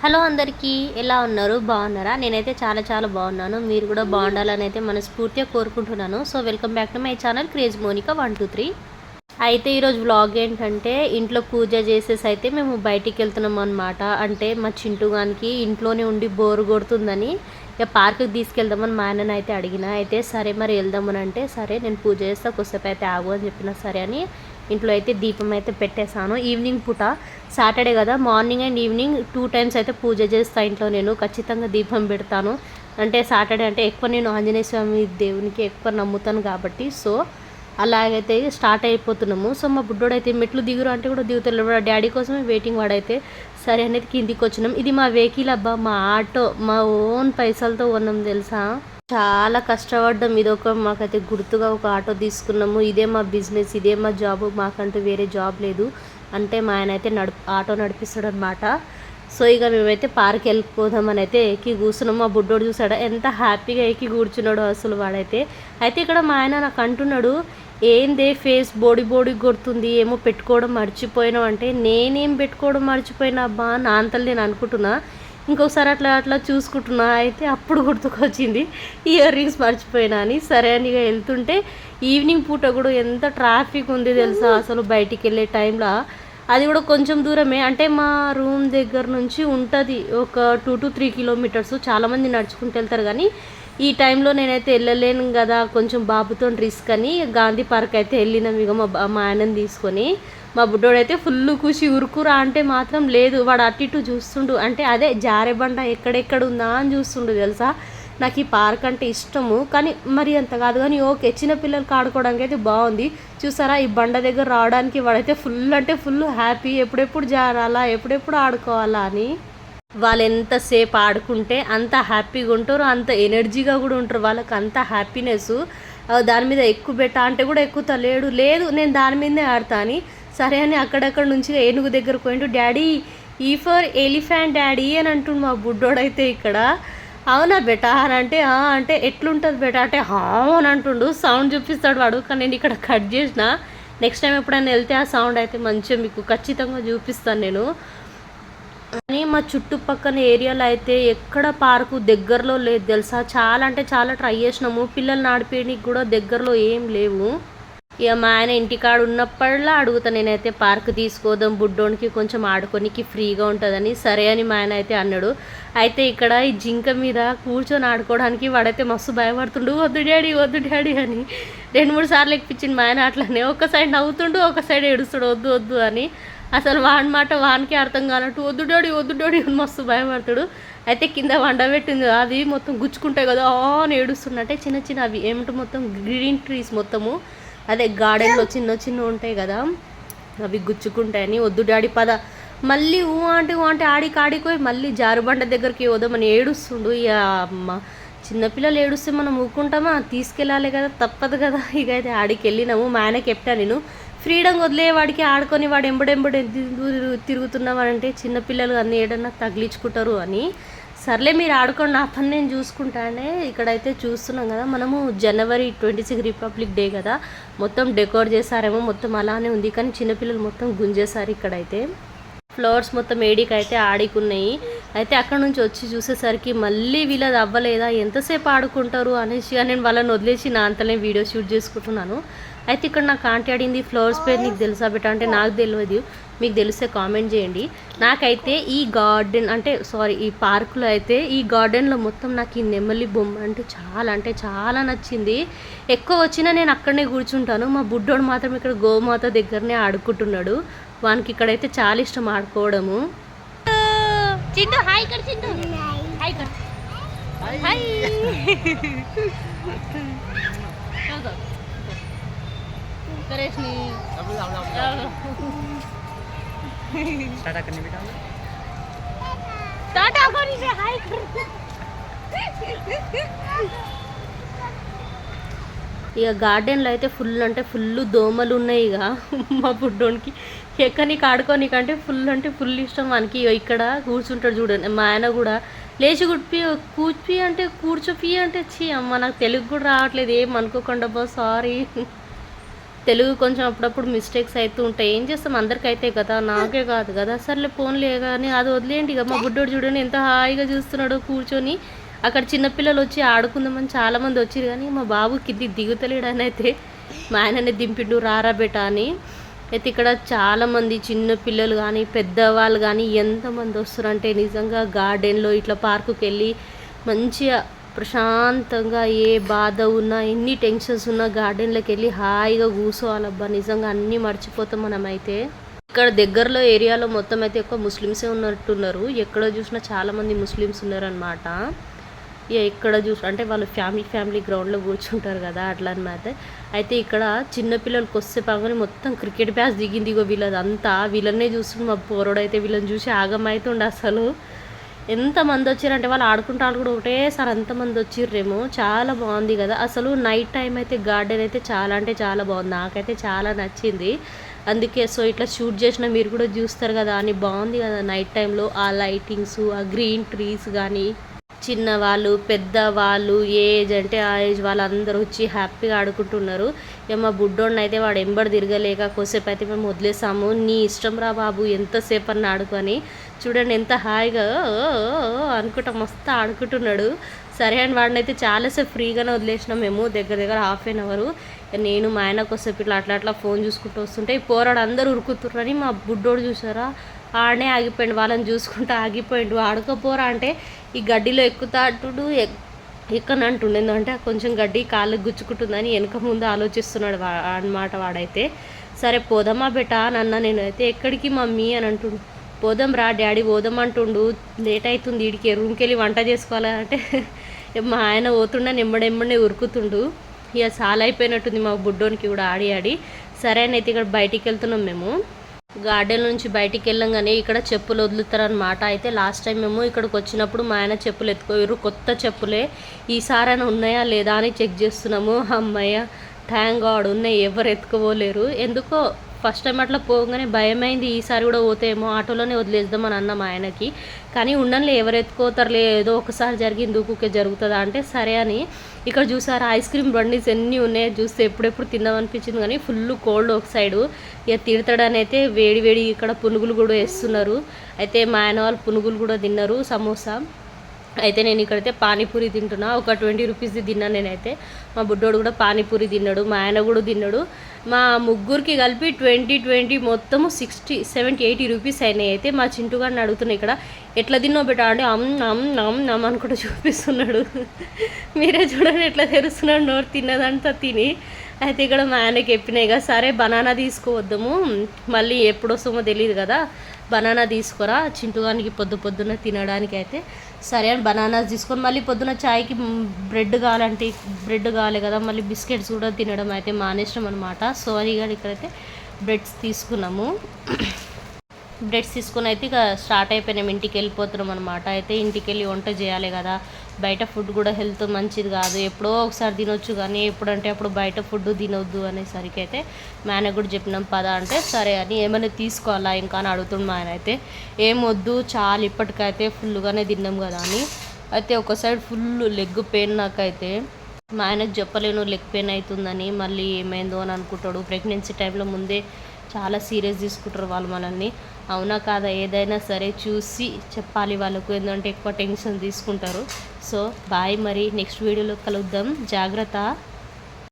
Hello అందరికీ, ఎలా ఉన్నారు? బాగున్నారా? నేనైతే చాలా చాలా బాగున్నాను. మీరు కూడా బాగుండాలని అయితే మనస్ఫూర్తిగా కోరుకుంటున్నాను. So welcome back to my channel craze Monica 123. అయితే ఈరోజు వ్లాగ్ ఏంటంటే, ఇంట్లో పూజ చేసేసి అయితే మేము బయటికి వెళ్తున్నాం అనమాట. అంటే మా చింటూగానికి ఇంట్లోనే ఉండి బోరు కొడుతుందని ఇక పార్క్కి తీసుకెళ్దామని మా ఆయనని అయితే అడిగిన. అయితే సరే మరి వెళ్దామని అంటే, సరే నేను పూజ చేస్తా కొద్దిసేపు అయితే ఆగు అని చెప్పిన. సరే అని ఇంట్లో అయితే దీపం అయితే పెట్టేశాను. ఈవినింగ్ పూట సాటర్డే కదా, మార్నింగ్ అండ్ ఈవినింగ్ 2 టైమ్స్ అయితే పూజ చేస్తాను ఇంట్లో. నేను ఖచ్చితంగా దీపం పెడతాను. అంటే సాటర్డే అంటే ఎక్కువ నేను ఆంజనేయ స్వామి దేవునికి ఎక్కువ నమ్ముతాను కాబట్టి, సో అలాగైతే స్టార్ట్ అయిపోతున్నాము. సో మా బుడ్డోడైతే మెట్లు దిగురు అంటే కూడా దిగుతలేడు. డాడీ కోసమే వెయిటింగ్. వాడైతే సరే అనేది కిందికి వచ్చినాం. ఇది మా వెహికల్ అబ్బా, మా ఆటో, మా ఓన్ పైసలతో కొన్నాం తెలుసా. చాలా కష్టపడ్డాం. ఇదొక మాకైతే గుర్తుగా ఒక ఆటో తీసుకున్నాము. ఇదే మా బిజినెస్, ఇదే మా జాబ్, మాకంటూ వేరే జాబ్ లేదు. అంటే మా ఆయన అయితే ఆటో నడిపిస్తాడు అనమాట. సో ఇక మేమైతే పార్క్ వెళ్ళిపోదామని అయితే ఎక్కి కూర్చున్నాము. మా బుడ్డోడు చూసాడా ఎంత హ్యాపీగా ఎక్కి కూర్చున్నాడు అసలు వాడైతే. అయితే ఇక్కడ మా ఆయన నాకు అంటున్నాడు, ఏందే ఫేస్ బోడి బోడి కొడుతుంది, ఏమో పెట్టుకోవడం మర్చిపోయినావు అంటే, నేనేం పెట్టుకోవడం మర్చిపోయినా అబ్బా నా అంతలు నేను అనుకుంటున్నా. ఇంకొకసారి అట్లా అట్లా చూసుకుంటున్నా. అయితే అప్పుడు గుర్తుకొచ్చింది ఇయర్ రింగ్స్ మర్చిపోయినా అని. సరే అని ఇక వెళ్తుంటే ఈవినింగ్ పూట కూడా ఎంత ట్రాఫిక్ ఉంది తెలుసా అసలు. బయటికి వెళ్ళే టైంలో అది కూడా కొంచెం దూరమే, అంటే మా రూమ్ దగ్గర నుంచి ఉంటుంది ఒక 2 to 3 కిలోమీటర్స్. చాలామంది నడుచుకుంటూ వెళ్తారు కానీ ఈ టైంలో నేనైతే వెళ్ళలేను కదా, కొంచెం బాబుతో రిస్క్ అని గాంధీ పార్క్ అయితే వెళ్ళినాం. ఇక మా ఆయనని తీసుకొని. మా బుడ్డోడైతే ఫుల్ ఖుషి. ఉరుకురా అంటే మాత్రం లేదు, వాడు అటు ఇటు చూస్తుండు. అంటే అదే జారే బండ ఎక్కడెక్కడ ఉందా అని చూస్తుండు తెలుసా. నాకు ఈ పార్క్ అంటే ఇష్టము, కానీ మరి అంత కాదు. కానీ ఓకే, చిన్న పిల్లలకి ఆడుకోవడానికి అయితే బాగుంది. చూసారా ఈ బండ దగ్గర రావడానికి వాడైతే ఫుల్ అంటే ఫుల్ హ్యాపీ. ఎప్పుడెప్పుడు జారాలా, ఎప్పుడెప్పుడు ఆడుకోవాలా అని. వాళ్ళు ఎంతసేపు ఆడుకుంటే అంత హ్యాపీగా ఉంటారు, అంత ఎనర్జీగా కూడా ఉంటారు. వాళ్ళకి అంత హ్యాపీనెస్. దాని మీద ఎక్కువ పెట్టా అంటే కూడా ఎక్కుతా లేడు. లేదు నేను దాని మీదే ఆడతా అని. సరే అని అక్కడక్కడ నుంచి ఏనుగు దగ్గర పోయిండు. డాడీ ఈ ఫర్ ఎలిఫెంట్ డాడీ అని అంటుండు మా బుడ్డోడైతే ఇక్కడ. అవునా బెటా అని అంటే, అంటే ఎట్లుంటుంది బెటా అంటే అని అంటుండు. సౌండ్ చూపిస్తాడు వాడు, కానీ నేను ఇక్కడ కట్ చేసిన. నెక్స్ట్ టైం ఎప్పుడైనా వెళ్తే ఆ సౌండ్ అయితే మంచిగా మీకు ఖచ్చితంగా చూపిస్తాను నేను. కానీ మా చుట్టుపక్కల ఏరియాలో అయితే ఎక్కడ పార్కు దగ్గరలో లేదు తెలుసా. చాలా అంటే చాలా ట్రై చేసినాము. పిల్లల్ని ఆడిపోయడానికి కూడా దగ్గరలో ఏం లేవు. ఇక మా ఆయన ఇంటికాడ ఉన్నప్పుడల్లా అడుగుతా నేనైతే పార్క్ తీసుకోదాం బుడ్డోనికి కొంచెం ఆడుకోనికి ఫ్రీగా ఉంటుందని. సరే అని మా ఆయన అయితే అన్నాడు. అయితే ఇక్కడ ఈ జింక మీద కూర్చొని ఆడుకోవడానికి వాడైతే మస్తు భయపడుతుండు. వద్దు డాడీ అని 2-3 సార్లు ఎక్కిపించింది మా ఆయన. అట్లనే ఒక సైడ్ నవ్వుతుండు, ఒక సైడ్ ఏడుస్తాడు వద్దు వద్దు అని. అసలు వాడి మాట వానికి అర్థం కానట్టు వద్దు డాడీ అని మస్తు భయపడతాడు. అయితే కింద వండబెట్టింది, అది మొత్తం గుచ్చుకుంటాయి కదా అని ఏడుస్తున్నట్టే. చిన్న చిన్న అవి ఏమిటో మొత్తం గ్రీన్ ట్రీస్ మొత్తము, అదే గార్డెన్లో చిన్న ఉంటాయి కదా, అవి గుచ్చుకుంటాయని వద్దు డాడీ పద. మళ్ళీ ఊ అంటే ఆడిపోయి మళ్ళీ జారుబండ దగ్గరికి వద్దామని ఏడుస్తుండు. ఇక చిన్నపిల్లలు ఏడుస్తే మనం ఊరుకుంటామా, తీసుకెళ్ళాలి కదా, తప్పదు కదా. ఇక అయితే ఆడికి వెళ్ళినాము. మా ఆయనకి చెప్తా నేను, ఫ్రీడమ్ వదిలే వాడికి ఆడుకొని వాడు ఎంబడెంబడి తిరుగుతున్నామనంటే చిన్నపిల్లలు అన్నీ ఏడన్నా తగిలించుకుంటారు అని. సర్లే మీరు ఆడుకోండి, నా పని నేను చూసుకుంటానే. ఇక్కడైతే చూస్తున్నాం కదా మనము, January 26 రిపబ్లిక్ డే కదా, మొత్తం డెకోర్ చేశారేమో, మొత్తం అలానే ఉంది. కానీ చిన్నపిల్లలు మొత్తం గుంజేశారు. ఇక్కడైతే ఫ్లవర్స్ మొత్తం ఏడికి అయితే ఆడికున్నాయి. అయితే అక్కడ నుంచి వచ్చి చూసేసరికి మళ్ళీ వీళ్ళది అవ్వలేదా, ఎంతసేపు ఆడుకుంటారు అనేసి నేను వాళ్ళని వదిలేసి నా అంతలే వీడియో షూట్ చేసుకుంటున్నాను. అయితే ఇక్కడ నాకు ఆంటీ అడిగింది ఫ్లవర్స్ పేరు నీకు తెలుసా బెట అంటే, నాకు తెలియదు, మీకు తెలిస్తే కామెంట్ చేయండి. నాకైతే ఈ గార్డెన్ ఈ పార్కులో అయితే ఈ గార్డెన్లో మొత్తం నాకు ఈ నెమలి బొమ్మ అంటే చాలా నచ్చింది. ఎక్కువ వచ్చినా నేను అక్కడనే కూర్చుంటాను. మా బుడ్డోడు మాత్రం ఇక్కడ గోమాత దగ్గరనే ఆడుకుంటున్నాడు. వానికి ఇక్కడైతే చాలా ఇష్టం ఆడుకోవడము. ఇక గార్డెన్లో అయితే ఫుల్ అంటే ఫుల్ దోమలు ఉన్నాయి. ఇక మా బుడ్డోనికి ఎక్కనికి ఆడుకోనికంటే ఫుల్ అంటే ఫుల్ ఇష్టం మనకి. ఇక్కడ కూర్చుంటాడు చూడండి. మా ఆయన కూడా లేచి కూర్చోపి అంటే చీ అమ్మ, నాకు తెలుగు కూడా రావట్లేదు, ఏం అనుకోకుండా బా సారీ. తెలుగు కొంచెం అప్పుడప్పుడు మిస్టేక్స్ అవుతూ ఉంటాయి. ఏం చేస్తాం, అందరికీ అయితే కదా, నాకే కాదు కదా. సర్లే ఫోన్లే కానీ అది వదిలేయండి. ఇక మా బుడ్డోడు చూడండి ఎంత హాయిగా చూస్తున్నాడో కూర్చొని. అక్కడ చిన్నపిల్లలు వచ్చి ఆడుకుందామని చాలామంది వచ్చారు, కానీ మా బాబు కింది దిగుతలేడు అని అయితే మా ఆయననే దింపిండు, రారా బేటా అని. అయితే ఇక్కడ చాలామంది చిన్న పిల్లలు కానీ పెద్దవాళ్ళు కానీ ఎంతమంది వస్తారంటే నిజంగా గార్డెన్లో ఇట్లా పార్కుకి వెళ్ళి మంచిగా ప్రశాంతంగా ఏ బాధ ఉన్నా ఎన్ని టెన్షన్స్ ఉన్నా గార్డెన్లోకి వెళ్ళి హాయిగా కూర్చోవాలబ్బా. నిజంగా అన్నీ మర్చిపోతాం మనమైతే. ఇక్కడ దగ్గరలో ఏరియాలో మొత్తం అయితే ఎక్కువ ముస్లిమ్సే ఉన్నట్టున్నారు. ఎక్కడ చూసినా చాలామంది ముస్లిమ్స్ ఉన్నారనమాట. ఇక ఎక్కడ అంటే వాళ్ళు ఫ్యామిలీ గ్రౌండ్లో కూర్చుంటారు కదా, అట్లా అనమాట. అయితే ఇక్కడ చిన్నపిల్లలకి వస్తే పగని మొత్తం క్రికెట్ బ్యాచ్ దిగింది. ఇగో వీళ్ళదంతా వీళ్ళనే చూస్తుంది. మా పోరోడైతే వీళ్ళని చూసి ఆగమైతుండే అసలు. ఎంతమంది వచ్చారంటే వాళ్ళు ఆడుకుంటారు కూడా ఒకటేసారి అంతమంది వచ్చిర్రేమో. చాలా బాగుంది కదా అసలు. నైట్ టైం అయితే గార్డెన్ అయితే చాలా అంటే చాలా బాగుంది, నాకైతే చాలా నచ్చింది. అందుకే సో ఇట్లా షూట్ చేసిన మీరు కూడా చూస్తారు కదా అని. బాగుంది కదా నైట్ టైంలో ఆ లైటింగ్స్, ఆ గ్రీన్ ట్రీస్ కానీ, చిన్నవాళ్ళు పెద్దవాళ్ళు ఏజ్ అంటే ఆ ఏజ్ వాళ్ళందరూ వచ్చి హ్యాపీగా ఆడుకుంటున్నారు. ఇక మా బుడ్డోడిని అయితే వాడు ఎంబడి తిరగలేక కొద్దిసేపు అయితే మేము వదిలేసాము. నీ ఇష్టం రా బాబు ఎంతసేపు అని ఆడుకొని. చూడండి ఎంత హాయిగా అనుకుంటా మస్తు ఆడుకుంటున్నాడు. సరే అని వాడిని అయితే చాలాసేపు ఫ్రీగానే వదిలేసినాం మేము, దగ్గర హాఫ్ అన్ అవరు. నేను మా ఆయన కొద్దిసేపు ఇట్లా అట్లా ఫోన్ చూసుకుంటూ వస్తుంటే ఈ పోరాడు అందరూ ఉరుకుతున్నారని మా బుడ్డోడు చూసారా ఆడనే ఆగిపోయిండు, వాళ్ళని చూసుకుంటూ ఆగిపోయిండు. ఆడుకోపోరా అంటే ఈ గడ్డిలో ఎక్కుతా అంటుడు ఎక్కనంటుండు. ఎందుకంటే కొంచెం గడ్డి కాళ్ళకి గుచ్చుకుంటుందని వెనక ముందు ఆలోచిస్తున్నాడు అన్నమాట వాడైతే. సరే పోదామా బెటా నన్న, నేను అయితే ఎక్కడికి మమ్మీ అని అంటుండు. పోదాం రా డాడీ పోదాం అంటుండు, లేట్ అవుతుంది వీడికి రూమ్కి వెళ్ళి వంట చేసుకోవాలంటే మా ఆయన పోతుండే నెమ్మడెమ్మడే ఉరుకుతుండు. ఇక చాలా అయిపోయినట్టుంది మా బుడ్డోనికి కూడా ఆడి. సరే అని అయితే ఇక్కడ బయటికి వెళ్తున్నాం మేము. గార్డెన్ నుంచి బయటికి వెళ్ళంగానే ఇక్కడ చెప్పులు వదులుతారనమాట. అయితే లాస్ట్ టైం మేము ఇక్కడికి వచ్చినప్పుడు మా ఆయన చెప్పులు ఎత్తుకోరు, కొత్త చెప్పులే. ఈసారైనా ఉన్నాయా లేదా అని చెక్ చేస్తున్నాము. అమ్మయ్య థ్యాంక్ గాడ్ ఉన్నాయి, ఎవరు ఎత్తుకోలేరు. ఎందుకో ఫస్ట్ టైం అట్లా పోగానే భయమైంది, ఈసారి కూడా పోతేమో ఆటోలోనే వదిలేద్దామని అన్న మా ఆయనకి. కానీ ఉండనులే ఎవరు ఎత్తుకోతారులే, ఏదో ఒకసారి జరిగింది ఊకే జరుగుతుందా అంటే సరే అని. ఇక్కడ చూసారు ఐస్ క్రీమ్ బండీస్ ఎన్ని ఉన్నాయో చూస్తే ఎప్పుడెప్పుడు తిందామనిపించింది, కానీ ఫుల్ కోల్డ్ ఒక సైడు. ఇక తిడతాడని అయితే వేడి ఇక్కడ పునుగులు కూడా వేస్తున్నారు. అయితే మా ఆయన వాళ్ళు పునుగులు కూడా తిన్నారు, సమోసా. అయితే నేను ఇక్కడైతే పానీపూరి తింటున్నా. ఒక 20 రూపీస్ది తిన్నాను నేనైతే. మా బుడ్డోడు కూడా పానీపూరి తిన్నాడు, మా ఆయన కూడా తిన్నాడు. మా ముగ్గురికి కలిపి 20 మొత్తము 60, 70, 80 రూపీస్ అయినాయి. అయితే మా చింటుగాడిని అడుగుతున్నాయి ఇక్కడ ఎట్లా తిన్నావు బెటా అంటే అమ్ అనుకుంటూ చూపిస్తున్నాడు. మీరే చూడండి ఎట్లా తెరుస్తున్నాడు నోరు తిన్నదంతా తిని. అయితే ఇక్కడ మా ఆయనకి చెప్పినాయి కదా, సరే బనానా తీసుకోవద్దాము మళ్ళీ ఎప్పుడు వస్తామో తెలియదు కదా, బనానా తీసుకురా చింటుగానికి పొద్దున్న తినడానికి. అయితే సరే అని బనానాస్ తీసుకొని మళ్ళీ పొద్దున చాయ్కి బ్రెడ్ కావాలంటే బ్రెడ్ కావాలి కదా, మళ్ళీ బిస్కెట్స్ కూడా తినడం అయితే మానేసినాం అనమాట. సో అది కానీ ఇక్కడైతే బ్రెడ్స్ తీసుకున్నాము. బ్రెడ్స్ తీసుకుని అయితే ఇక స్టార్ట్ అయిపోయినాం, ఇంటికి వెళ్ళిపోతున్నాం అనమాట. అయితే ఇంటికి వెళ్ళి వంట చేయాలి కదా, బయట ఫుడ్ కూడా హెల్త్ మంచిది కాదు, ఎప్పుడో ఒకసారి తినొచ్చు కానీ ఎప్పుడంటే అప్పుడు బయట ఫుడ్ తినొద్దు అనేసరికి అయితే మా ఆయన కూడా చెప్పినాం పదా అంటే సరే అని. ఏమైనా తీసుకోవాలా ఇంకా అని అడుగుతుండు మా ఆయన. అయితే ఏమొద్దు చాలా ఇప్పటికైతే ఫుల్గానే తిన్నాం కదా అని. అయితే ఒక సైడ్ ఫుల్ లెగ్ పెయిన్ నాకైతే. మా ఆయనకు చెప్పలేను లెగ్ పెయిన్ అవుతుందని, మళ్ళీ ఏమైందో అని అనుకుంటాడు. ప్రెగ్నెన్సీ టైంలో ముందే చాలా సీరియస్ తీసుకుంటారు వాళ్ళు మనల్ని. అవునా కాదా ఏదైనా సరే చూసి చెప్పాలి వాళ్ళకు, ఎందుకంటే ఎక్కువ టెన్షన్ తీసుకుంటారు. సో బాయ్, మరి నెక్స్ట్ వీడియోలో కలుద్దాం, జాగ్రత్త.